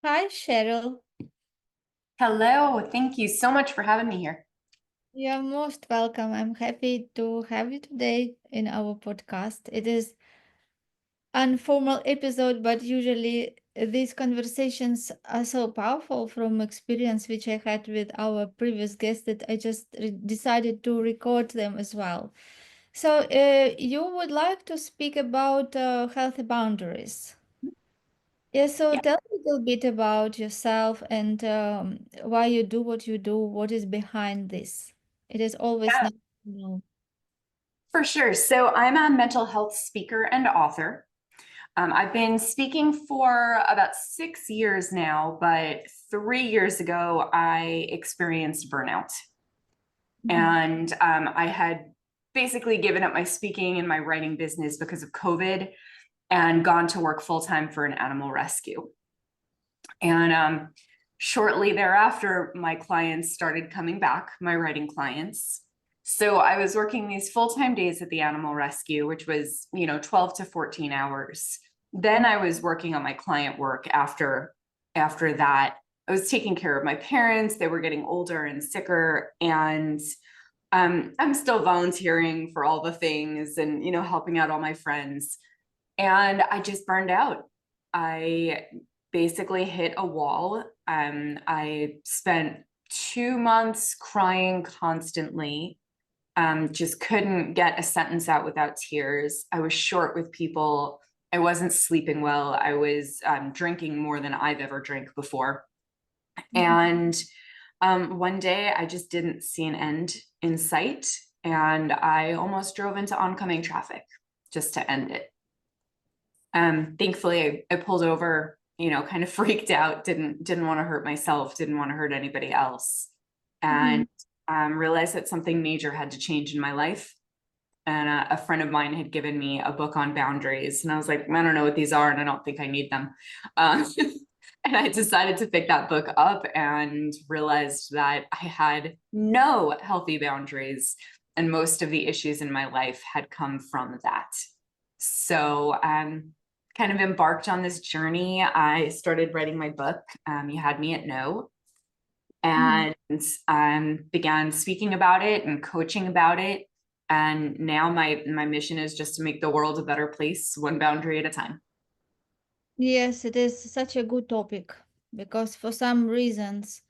Hi, Cheryl. Hello, thank you so much for having me here. You're most welcome. I'm happy to have you today in our podcast. It is informal episode, but usually these conversations are so powerful from experience which I had with our previous guest that I just decided to record them as well. So, you would like to speak about healthy boundaries. Yeah, so Yeah, tell me a little bit about yourself and why you do what you do, what is behind this. It is always yeah, nice to know. for sure. So I'm a mental health speaker and author. I've been speaking for about 6 years now, but 3 years ago, I experienced burnout. Mhm. And I had basically given up my speaking and my writing business because of COVID and gone to work full time for an animal rescue. And shortly thereafter, my clients started coming back, my writing clients. So I was working these full time days at the animal rescue, which was, 12 to 14 hours. Then I was working on my client work after that. I was taking care of my parents. They were getting older and sicker. And I'm still volunteering for all the things and, helping out all my friends. And I just burned out. I basically hit a wall. I spent 2 months crying constantly. Just couldn't get a sentence out without tears. I was short with people. I wasn't sleeping well. I was drinking more than I've ever drank before. And one day I just didn't see an end in sight. And I almost drove into oncoming traffic just to end it. Thankfully I pulled over, kind of freaked out, didn't want to hurt myself, didn't want to hurt anybody else, and Mhm. realized that something major had to change in my life. And a friend of mine had given me a book on boundaries, and I was like, I don't know what these are, and I don't think I need them. Um, and I decided to pick that book up and realized that I had no healthy boundaries, and most of the issues in my life had come from that. So kind of embarked on this journey. I started writing my book. You had me at no, Mhm. and began speaking about it and coaching about it. And now my mission is just to make the world a better place, one boundary at a time. Yes, it is such a good topic because for some reasons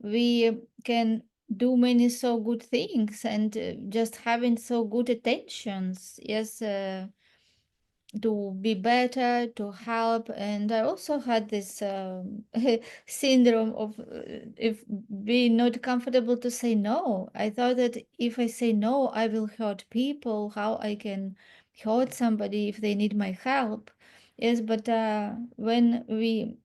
we can do many so good things and just having so good attentions. Yes, to be better, to help. And I also had this syndrome of if being not comfortable to say no. I thought that if I say no, I will hurt people, how I can hurt somebody if they need my help. Yes, but when we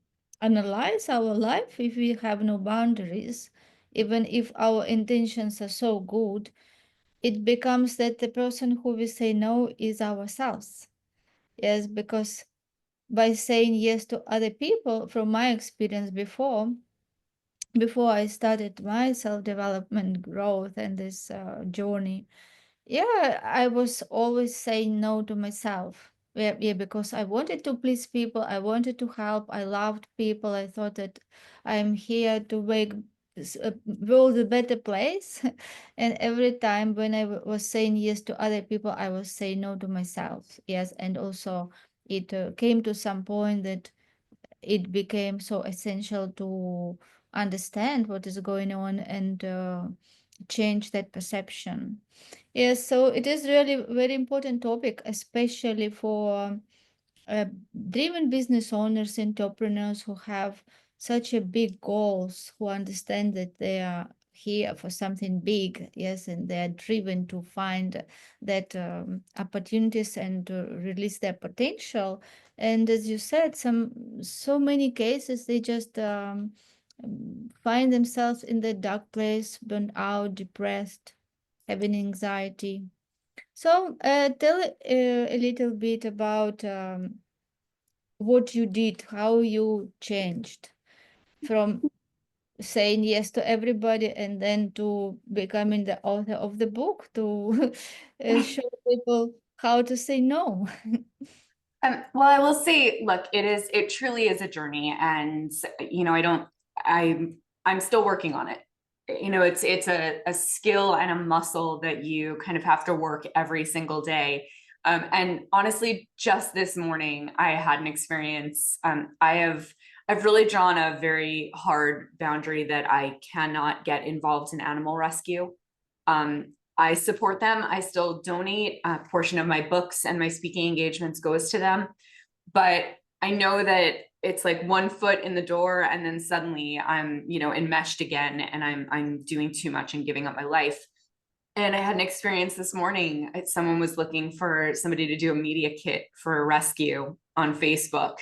analyze our life, if we have no boundaries, even if our intentions are so good, it becomes that the person who we say no is ourselves. Yes, because by saying yes to other people, from my experience before I started my self-development growth and this journey, yeah, I was always saying no to myself. Yeah, because I wanted to please people, I wanted to help, I loved people. I thought that I'm here to make world a better place. And every time when I was saying yes to other people, I was saying no to myself. Yes, and also it came to some point that it became so essential to understand what is going on and change that perception. Yes, so it is really very important topic, especially for uh, driven business owners, entrepreneurs who have such a big goals, who understand that they are here for something big, yes, and they are driven to find that opportunities and to release their potential. And as you said, so many cases they just find themselves in the dark place, burned out, depressed, having anxiety. So tell a little bit about what you did, how you changed from saying yes to everybody and then to becoming the author of the book to show people how to say no. Well, I will say, look, it truly is a journey. And, I don't, I'm still working on it. It's a skill and a muscle that you kind of have to work every single day. And honestly, just this morning, I had an experience. I've really drawn a very hard boundary that I cannot get involved in animal rescue. I support them. I still donate a portion of my books and my speaking engagements goes to them. But I know that it's like one foot in the door and then suddenly I'm, enmeshed again and I'm doing too much and giving up my life. And I had an experience this morning. Someone was looking for somebody to do a media kit for a rescue on Facebook.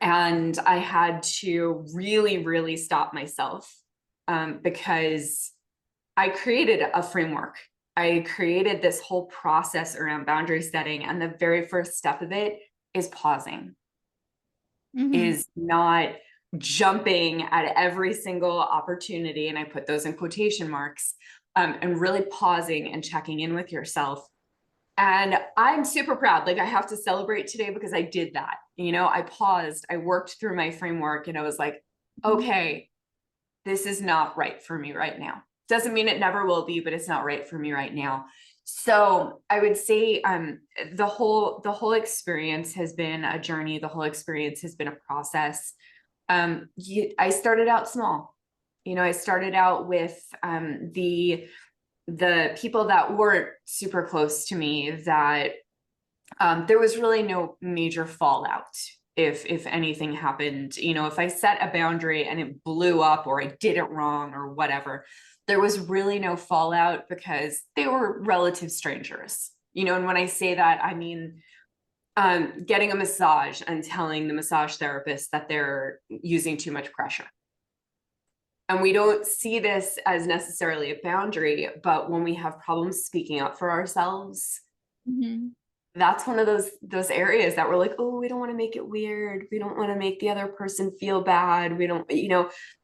And I had to really, really stop myself because I created a framework. I created this whole process around boundary setting. And the very first step of it is pausing, is not jumping at every single opportunity. And I put those in quotation marks, and really pausing and checking in with yourself. And I'm super proud. Like, I have to celebrate today because I did that. I paused, I worked through my framework, and I was like, okay, this is not right for me right now. Doesn't mean it never will be, but it's not right for me right now. So I would say the whole experience has been a journey. The whole experience has been a process. I started out small. I started out with the people that weren't super close to me, that there was really no major fallout. If anything happened, if I set a boundary and it blew up or I did it wrong or whatever, there was really no fallout because they were relative strangers. And when I say that, I mean getting a massage and telling the massage therapist that they're using too much pressure. And we don't see this as necessarily a boundary, but when we have problems speaking up for ourselves, that's one of those areas that we're like, oh, we don't want to make it weird. We don't want to make the other person feel bad. We don't,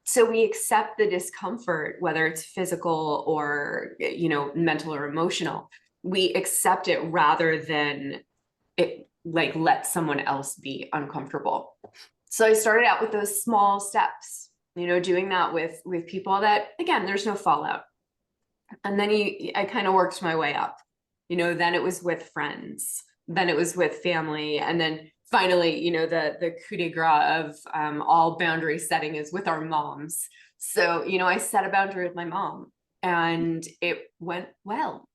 so we accept the discomfort, whether it's physical or, mental or emotional. We accept it rather than it like let someone else be uncomfortable. So I started out with those small steps, doing that with people that, again, there's no fallout. And then I kind of worked my way up. Then it was with friends, then it was with family, and then finally, the coup de grace of all boundary setting is with our moms. So, I set a boundary with my mom, and it went well.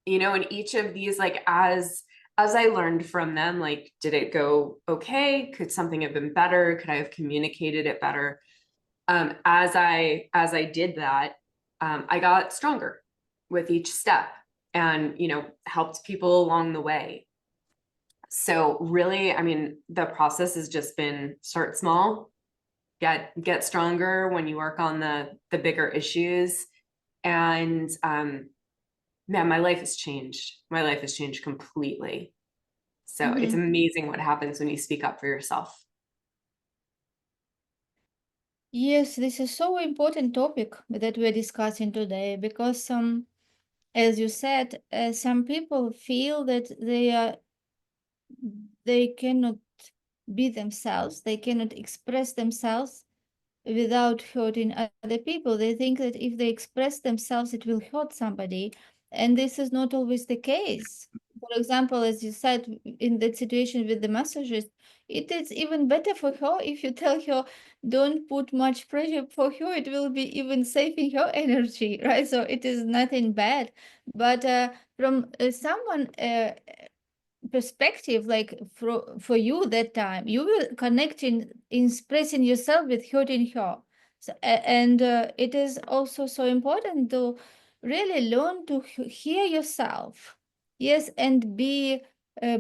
And each of these, like, as I learned from them, like, did it go okay? Could something have been better? Could I have communicated it better? As I did that, I got stronger with each step, and helped people along the way. So really, I mean, the process has just been start small, get stronger when you work on the bigger issues. And man, my life has changed. My life has changed completely. So it's amazing what happens when you speak up for yourself. Yes, this is so important topic that we're discussing today because as you said, some people feel that they cannot be themselves, they cannot express themselves without hurting other people. They think that if they express themselves, it will hurt somebody, and this is not always the case. For example, as you said, in that situation with the massagist, it is even better for her if you tell her, don't put much pressure. For her, it will be even saving her energy, right? So it is nothing bad. But from someone perspective, like for you that time, you will connect in expressing yourself with hurting her. So, and it is also so important to really learn to hear yourself. Yes, and be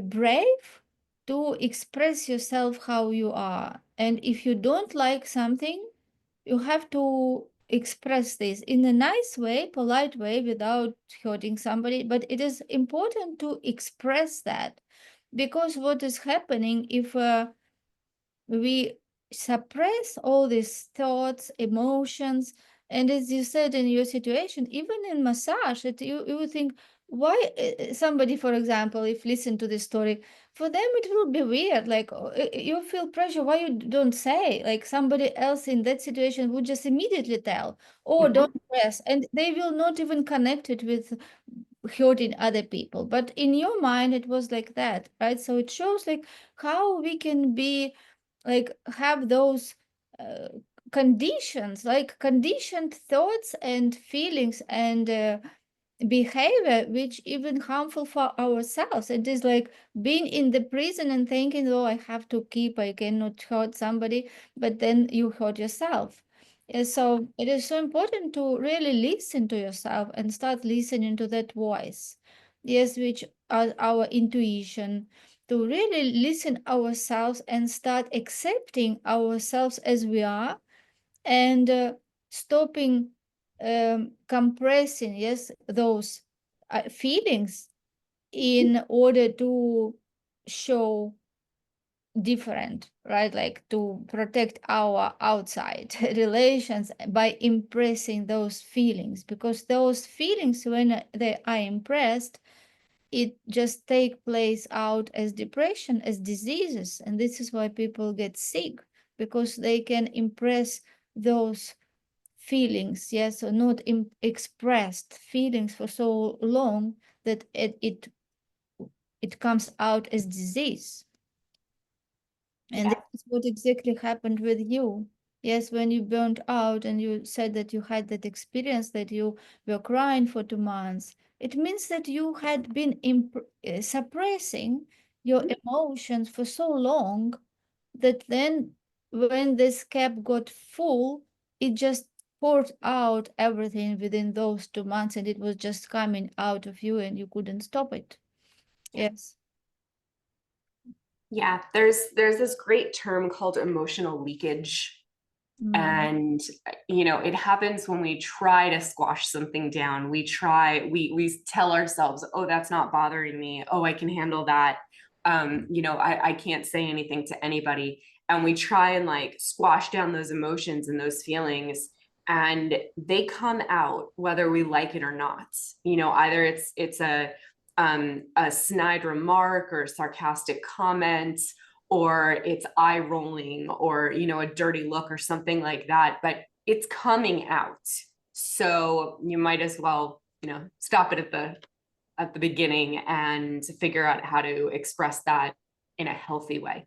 brave to express yourself how you are. And if you don't like something, you have to express this in a nice way, polite way, without hurting somebody. But it is important to express that, because what is happening if we suppress all these thoughts, emotions, and as you said in your situation, even in massage, that you think, why somebody, for example, if listen to this story, for them it will be weird. Like, you feel pressure, why you don't say? Like, somebody else in that situation would just immediately tell, or Mhm. don't press, and they will not even connect it with hurting other people. But in your mind it was like that, right? So it shows like how we can be, like, have those uh, conditions, like conditioned thoughts and feelings and behavior which even harmful for ourselves. It is like being in the prison and thinking, oh, I have to keep, I cannot hurt somebody, but then you hurt yourself. So it is so important to really listen to yourself and start listening to that voice, yes, which are our intuition, to really listen ourselves and start accepting ourselves as we are, and stopping compressing, yes, those feelings in order to show different, right? Like to protect our outside relations by impressing those feelings, because those feelings, when they are impressed, it just take place out as depression, as diseases. And this is why people get sick, because they can impress those feelings, yes, or not expressed feelings for so long that it comes out as disease. And Yeah. this is what exactly happened with you. Yes, when you burnt out and you said that you had that experience, that you were crying for 2 months, it means that you had been suppressing your emotions for so long, that then when this cap got full, it just poured out everything within those 2 months, and it was just coming out of you and you couldn't stop it. Yeah. Yes. Yeah, there's this great term called emotional leakage. Mm. And it happens when we try to squash something down. We tell ourselves, oh, that's not bothering me. Oh, I can handle that. I can't say anything to anybody. And we try and like squash down those emotions and those feelings, and they come out whether we like it or not. Either it's a snide remark or a sarcastic comment, or it's eye rolling, or a dirty look or something like that, but it's coming out. So you might as well stop it at the beginning and figure out how to express that in a healthy way.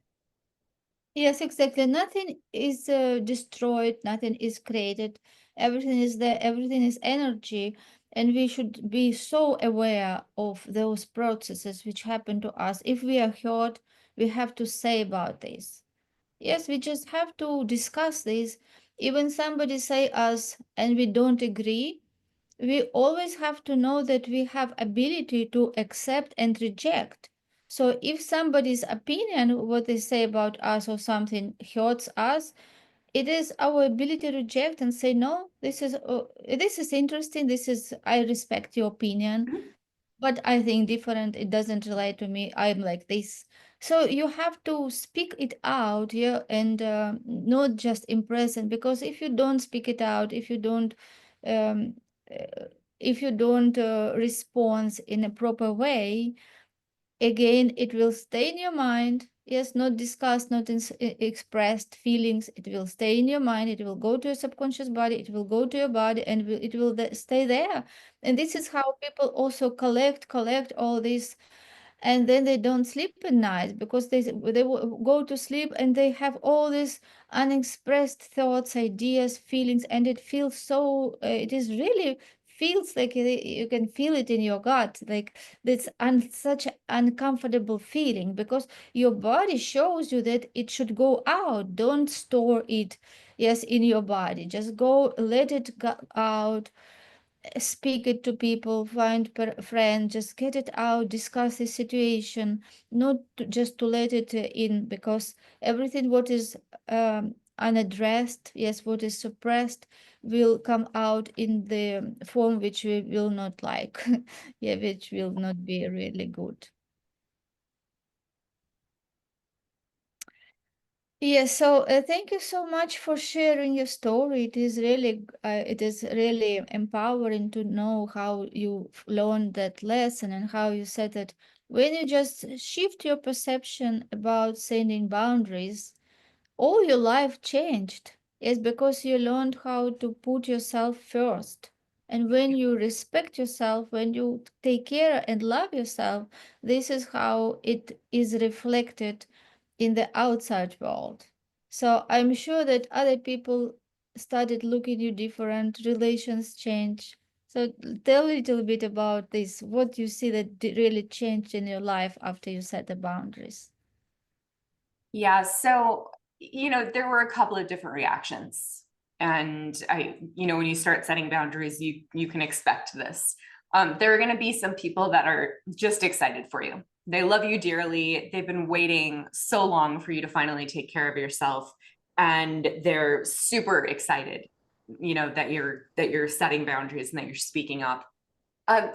Yes, exactly. Nothing is destroyed, nothing is created. Everything is there, everything is energy. And we should be so aware of those processes which happen to us. If we are hurt, we have to say about this. Yes, we just have to discuss this. Even somebody say us and we don't agree, we always have to know that we have ability to accept and reject. So if somebody's opinion, what they say about us or something hurts us, it is our ability to reject and say, no, this is interesting, this is, I respect your opinion, Mhm. but I think different, it doesn't relate to me, I'm like this. So you have to speak it out, yeah, and not just impress it, because if you don't speak it out, um, uh, if you don't respond in a proper way, again it will stay in your mind. Yes, not discussed, not expressed feelings, it will stay in your mind, it will go to your subconscious body, it will go to your body, and it will stay there. And this is how people also collect all this, and then they don't sleep at night, because they go to sleep and they have all these unexpressed thoughts, ideas, feelings, and it feels so it is really feels like you can feel it in your gut, like this such uncomfortable feeling, because your body shows you that it should go out. Don't store it, yes, in your body, just go, let it go out, speak it to people, find friends, just get it out, discuss the situation, not just to let it in, because everything what is unaddressed, yes, what is suppressed, will come out in the form which we will not like, yeah, which will not be really good. Yes, so thank you so much for sharing your story. It is really empowering to know how you learned that lesson and how you said that When you just shift your perception about setting boundaries, all your life changed. It's because you learned how to put yourself first. And when you respect yourself, when you take care and love yourself, this is how it is reflected in the outside world. So I'm sure that other people started looking you different, relations change. So tell a little bit about this, what you see that really changed in your life after you set the boundaries. Yeah. So, there were a couple of different reactions. And when you start setting boundaries, you can expect this. There are going to be some people that are just excited for you. They love you dearly. They've been waiting so long for you to finally take care of yourself. And they're super excited, that you're setting boundaries and that you're speaking up. Um,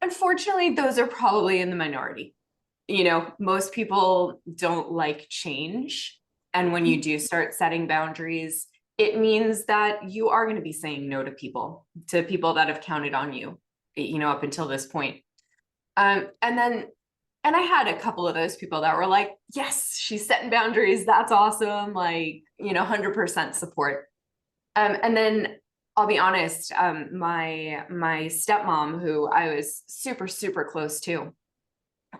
Unfortunately, those are probably in the minority. Most people don't like change. And when you do start setting boundaries, it means that you are going to be saying no to people that have counted on you, up until this point. And I had a couple of those people that were like, yes, she's setting boundaries. That's awesome. Like, 100% support. And then I'll be honest, my stepmom, who I was super, super close to,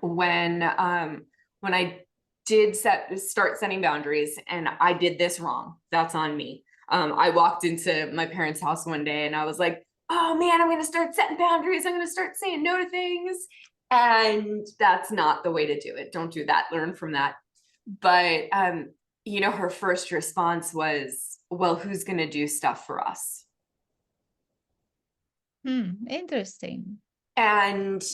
when I did start setting boundaries, and I did this wrong, that's on me. I walked into my parents' house one day and I was like, oh man, I'm going to start setting boundaries. I'm going to start saying no to things. And that's not the way to do it. Don't do that. Learn from that. But, her first response was, well, who's going to do stuff for us? Interesting. And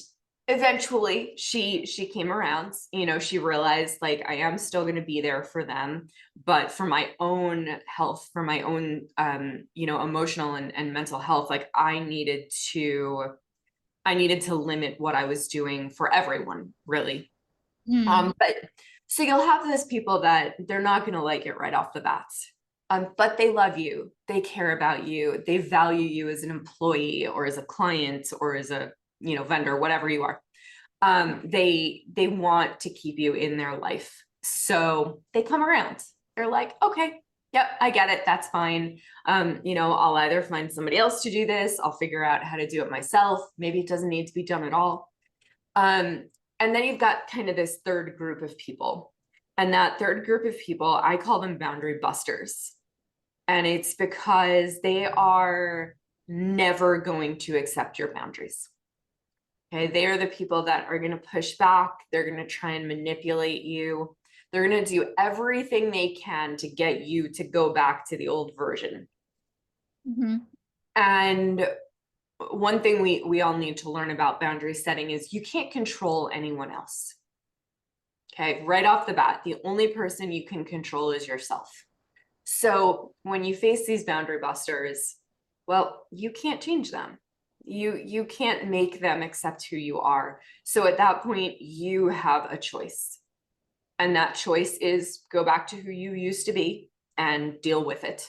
eventually she came around. She realized, like, I am still going to be there for them, but for my own health, for my own emotional and mental health, like, I needed to limit what I was doing for everyone, really. Hmm. But so you'll have those people that they're not going to like it right off the bat. But they love you, they care about you, they value you as an employee or as a client or as a vendor, whatever you are. They want to keep you in their life, so they come around. They're like, okay, yep, I get it, that's fine. I'll either find somebody else to do this, I'll figure out how to do it myself, maybe it doesn't need to be done at all. um, and then you've got kind of this third group of people, and that third group of people, I call them boundary busters. And it's because they are never going to accept your boundaries. Okay. They are the people that are going to push back. They're going to try and manipulate you. They're going to do everything they can to get you to go back to the old version. Mhm. And one thing we all need to learn about boundary setting is you can't control anyone else. Okay. Right off the bat, the only person you can control is yourself. So when you face these boundary busters, well, you can't change them. You can't make them accept who you are. So at that point, you have a choice. And that choice is go back to who you used to be and deal with it.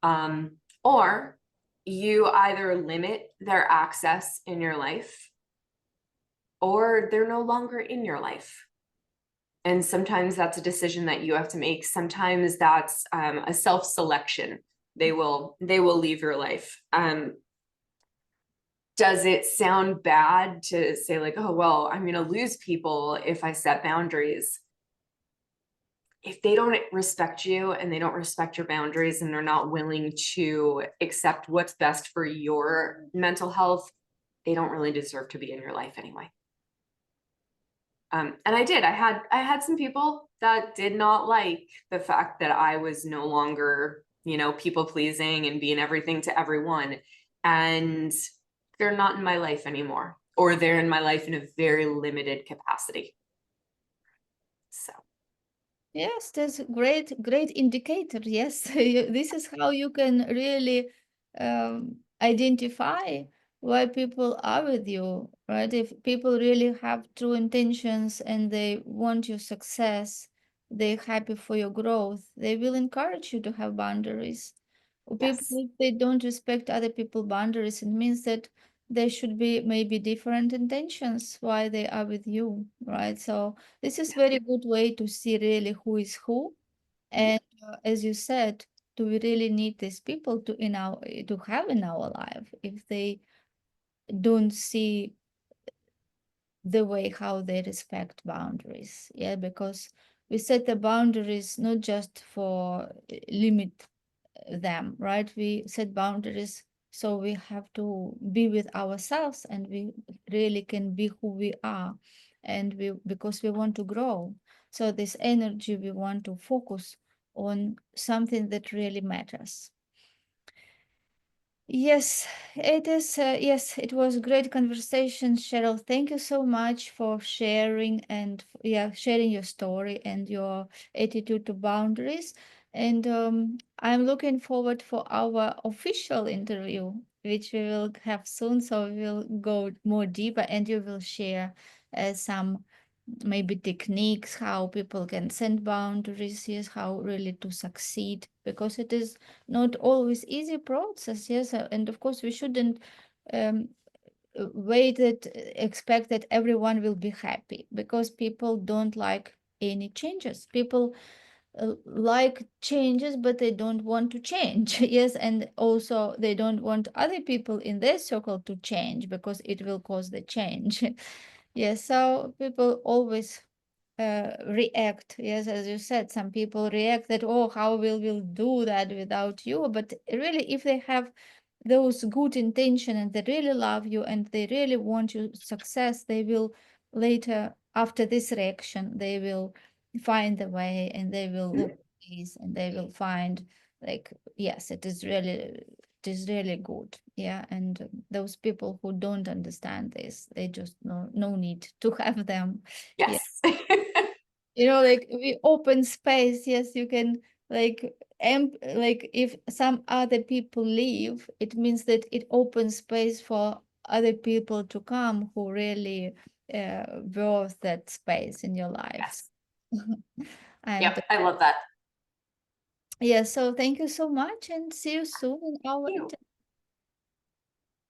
Or you either limit their access in your life, or they're no longer in your life. And sometimes that's a decision that you have to make. Sometimes that's a self-selection. They will leave your life. Does it sound bad to say, like, oh, well, I'm going to lose people if I set boundaries? If they don't respect you and they don't respect your boundaries and they're not willing to accept what's best for your mental health, they don't really deserve to be in your life anyway. And I had some people that did not like the fact that I was no longer, people pleasing and being everything to everyone. And they're not in my life anymore, or they're in my life in a very limited capacity. So, Yes, that's a great indicator. Yes, this is how you can really identify why people are with you, right? If people really have true intentions and they want your success, they're happy for your growth, they will encourage you to have boundaries. Or people, yes. if they don't respect other people's boundaries, it means that there should be maybe different intentions why they are with you, right? So this is very good way to see really who is who. Mhm. And as you said, do we really need these people to have in our life if they don't see the way how they respect boundaries? Yeah, because we set the boundaries not just for limit them, right? We set boundaries so we have to be with ourselves and we really can be who we are, and we because we want to grow. So this energy we want to focus on something that really matters. Yes, it is. Yes, it was great conversation, Cheryl. Thank you so much for sharing and yeah, sharing your story and your attitude to boundaries. And I'm looking forward for our official interview, which we will have soon. So we will go more deeper, and you will share some maybe techniques how people can set boundaries, yes, how really to succeed, because it is not always easy process, yes, and of course we shouldn't um, wait that expect that everyone will be happy, because people don't like any changes. People like changes, but they don't want to change. Yes, and also they don't want other people in their circle to change because it will cause the change. Yes, so people always react. Yes, as you said, some people react that, oh, how will we do that without you? But really, if they have those good intention and they really love you and they really want you success, they will later, after this reaction, they will find a way and they will look for ways and they will find, like, yes, it is really good. Yeah, and those people who don't understand this, they just no need to have them. Yeah, Yes. like we open space, yes, you can like like if some other people leave, it means that it opens space for other people to come who really worth that space in your lives. Yes. And Yep. I love that. yeah, so thank you so much and see you soon in our You.